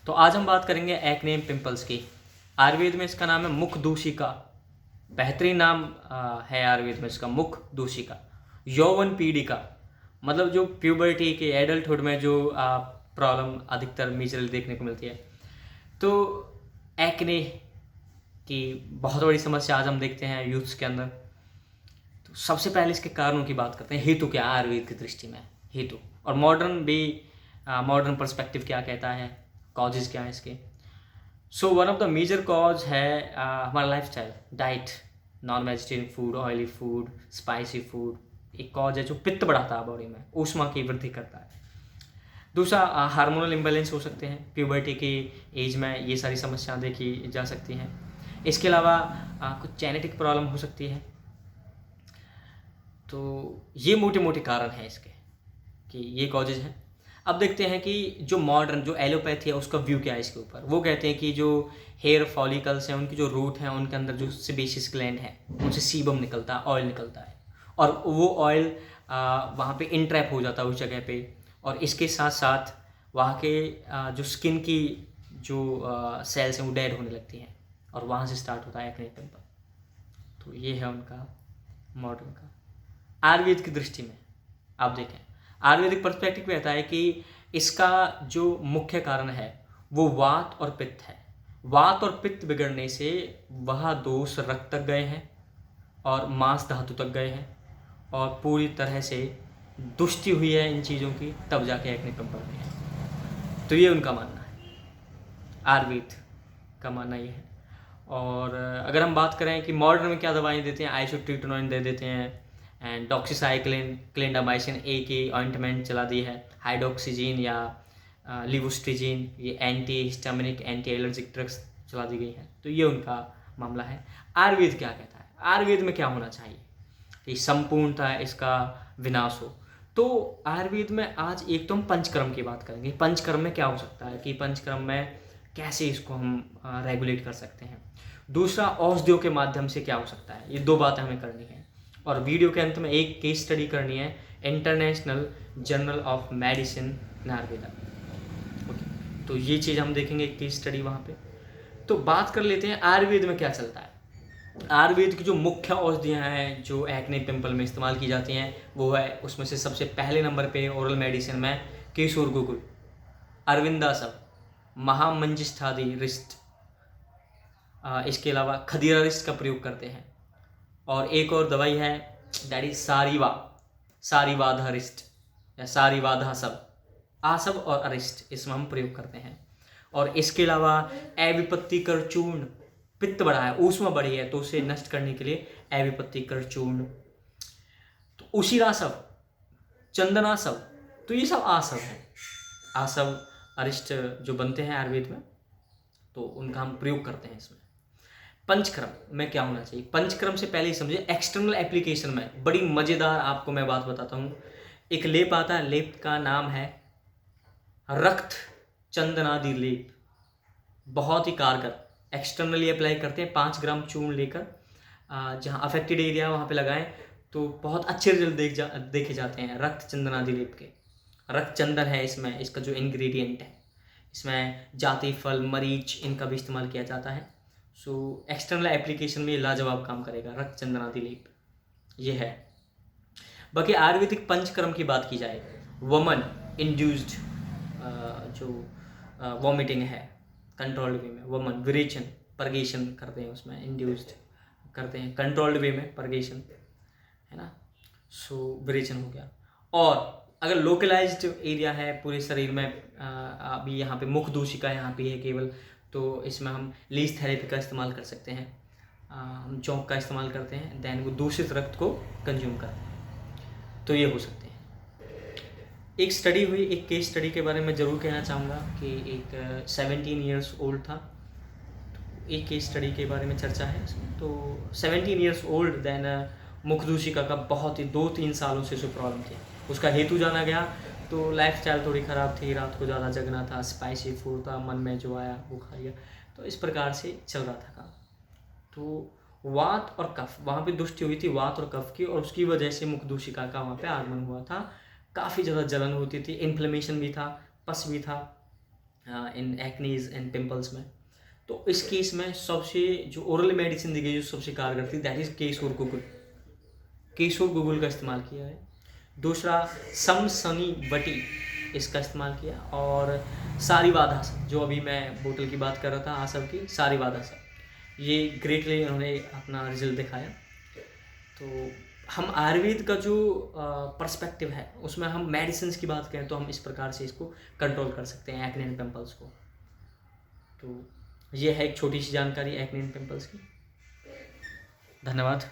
तो आज हम बात करेंगे एक्ने पिंपल्स की। आयुर्वेद में इसका नाम है मुख दूषिका। बेहतरीन नाम है आयुर्वेद में इसका, मुख दूषिका। यौवन पीड़िका मतलब जो प्यूबर्टी के एडल्टहुड में जो प्रॉब्लम अधिकतर मेजरली देखने को मिलती है। तो एक्ने की बहुत बड़ी समस्या आज हम देखते हैं यूथ्स के अंदर। तो सबसे पहले इसके कारणों की बात करते हैं। हेतु क्या है आयुर्वेद की दृष्टि में, हेतु, और मॉडर्न पर्सपेक्टिव क्या कहता है, कॉजेज क्या है इसके। So one of the major cause है हमारा lifestyle, diet, non vegetarian food, oily food, spicy food. एक कॉज है जो पित्त बढ़ाता है बॉडी में, ऊष्मा की वृद्धि करता है। दूसरा हार्मोनल इम्बैलेंस हो सकते हैं, प्यूबर्टी की एज में ये सारी समस्याएं देखी जा सकती हैं। इसके अलावा कुछ जेनेटिक प्रॉब्लम हो सकती है। तो ये मोटे मोटे कारण हैं इसके, कि ये कॉजेज हैं। अब देखते हैं कि जो एलोपैथी है उसका व्यू क्या है इसके ऊपर। वो कहते हैं कि जो हेयर फॉलिकल्स हैं उनकी जो रूट हैं उनके अंदर जो सेबेशियस ग्लैंड है उनसे सीबम निकलता है, ऑयल निकलता है, और वो ऑयल वहाँ पे इंट्रैप हो जाता है उस जगह पे। और इसके साथ साथ वहाँ के जो स्किन की जो सेल्स हैं वो डेड होने लगती हैं, और वहाँ से स्टार्ट होता है एक्ने पिंपल। तो ये है उनका मॉडर्न का। आयुर्वेद की दृष्टि में आप देखें, आयुर्वेदिक पर्सपेक्टिव कहता है कि इसका जो मुख्य कारण है वो वात और पित्त है। वात और पित्त बिगड़ने से वह दोष रक्त तक गए हैं और मांस धातु तक गए हैं, और पूरी तरह से दुष्टि हुई है इन चीज़ों की, तब जाके एक्ने पिंपल हुए हैं। तो ये उनका मानना है, आयुर्वेद का मानना ये है। और अगर हम बात करें कि मॉडर्न में क्या दवाएं देते हैं, आइसोट्रिटोनाइन दे देते हैं, एंड डॉक्सीसाइक्लिन, क्लिंडामाइसिन ए की ऑइंटमेंट चला दी है, हाइड्रोक्सीजीन या लिवोस्ट्रिजीन, ये anti histaminic anti allergic drugs चला दी गई है। तो ये उनका मामला है। आयुर्वेद क्या कहता है, आयुर्वेद में क्या होना चाहिए कि संपूर्णतः इसका विनाश हो। तो आयुर्वेद में आज एक तो हम पंचकर्म की बात करेंगे। पंचकर्म में क्या हो सकता है कि पंचकर्म में कैसे इसको हम रेगुलेट कर सकते हैं। दूसरा, औषधियों के माध्यम से क्या हो सकता है। ये दो बातें हमें करनी है। और वीडियो के अंत में एक केस स्टडी करनी है, international journal of medicine in Ayurveda. Okay, तो ये चीज़ हम देखेंगे, एक केस स्टडी वहाँ पे। तो बात कर लेते हैं आयुर्वेद में क्या चलता है। आयुर्वेद की जो मुख्य औषधियाँ हैं जो एक्ने पिंपल में इस्तेमाल की जाती हैं वो है, उसमें से सबसे पहले नंबर पे ओरल मेडिसिन में केशोर गुगुल, अरविंदासम, महामंजिष्ठादि रिस्ट, इसके अलावा खदीरा रिस्ट का प्रयोग करते हैं। और एक और दवाई है दैट इज सारीवाधा रिस्ट या सारीवाधा सब, आसब और अरिस्ट, इसमें हम प्रयोग करते हैं। और इसके अलावा एविपत्तिकर चूर्ण, पित्त बढ़ा है, ऊष्मा बढ़ी है, तो उसे नष्ट करने के लिए एविपत्तिकर चूर्ण। तो उशिरासव, चंदनासव, तो ये सब आसव है। आसव अरिष्ट जो बनते हैं आयुर्वेद में, तो उनका हम प्रयोग करते हैं इसमें। पंचक्रम में क्या होना चाहिए, पंचक्रम से पहले ही समझिए एक्सटर्नल एप्लीकेशन में बड़ी मज़ेदार आपको मैं बात बताता हूँ। एक लेप आता है, लेप का नाम है रक्त चंदनादि लेप, बहुत ही कारगर। एक्सटर्नली अप्लाई करते हैं, 5 ग्राम चूर्ण लेकर जहाँ अफेक्टेड एरिया वहाँ पे लगाएं तो बहुत अच्छे रिजल्ट देखे जाते हैं रक्त चंदनादि लेप के। रक्त चंदन है इसमें, इसका जो इंग्रेडिएंट है, इसमें जाति फल, मरीच, इनका भी इस्तेमाल किया जाता है। सो एक्सटर्नल एप्लीकेशन में लाजवाब काम करेगा रक्त चंदनादि लेप, ये है। बाकी आयुर्वेदिक पंचकर्म की बात की जाए, वमन इंड्यूस्ड जो वॉमिटिंग है कंट्रोल्ड वे में, वमन विरेचन, परगेशन करते हैं उसमें, इंड्यूस्ड करते हैं कंट्रोल्ड वे में, परगेशन है ना। सो विरेचन हो गया। और अगर लोकलाइज्ड एरिया है पूरे शरीर में, अभी यहाँ पे मुख दूषिका यहाँ पे है केवल, तो इसमें हम लीज थेरेपी का इस्तेमाल कर सकते हैं। हम चौक का इस्तेमाल करते हैं, देन वो दूषित रक्त को कंज्यूम करते हैं, तो ये हो सकते हैं। एक स्टडी हुई, एक केस स्टडी के बारे में ज़रूर कहना चाहूँगा कि एक 17 ईयर्स ओल्ड था। तो एक केस स्टडी के बारे में चर्चा है इसमें। तो 17 ईयर्स ओल्ड, देन मुख दूषिका का बहुत ही 2-3 सालों से जो प्रॉब्लम थी, उसका हेतु जाना गया। तो लाइफस्टाइल थोड़ी ख़राब थी, रात को ज़्यादा जगना था, स्पाइसी फूड था, मन में जो आया वो खा लिया, तो इस प्रकार से चल रहा था काम। तो वात और कफ, वहाँ पे दुष्टि हुई थी वात और कफ की, और उसकी वजह से मुख दूषिका का वहाँ पे आगमन हुआ था। काफ़ी ज़्यादा जलन होती थी, इन्फ्लेमेशन भी था, पस भी था, इन एक्नीज एंड पिंपल्स में। तो इस केस में सबसे जो ओरल मेडिसिन दी गई जो सबसे कारगर थी दैट इज़ केसुर गुगुल। केसुर गुगुल का इस्तेमाल किया है। दूसरा समसनी वटी, इसका इस्तेमाल किया। और सारीवाद आसन, जो अभी मैं बोतल की बात कर रहा था आसन की, सारीवाद आसन, ये ग्रेटली उन्होंने अपना रिजल्ट दिखाया। तो हम आयुर्वेद का जो पर्सपेक्टिव है उसमें हम मेडिसिन की बात करें तो हम इस प्रकार से इसको कंट्रोल कर सकते हैं एक्ने एंड पिंपल्स को। तो ये है एक छोटी सी जानकारी एक्ने एंड पिंपल्स की। धन्यवाद।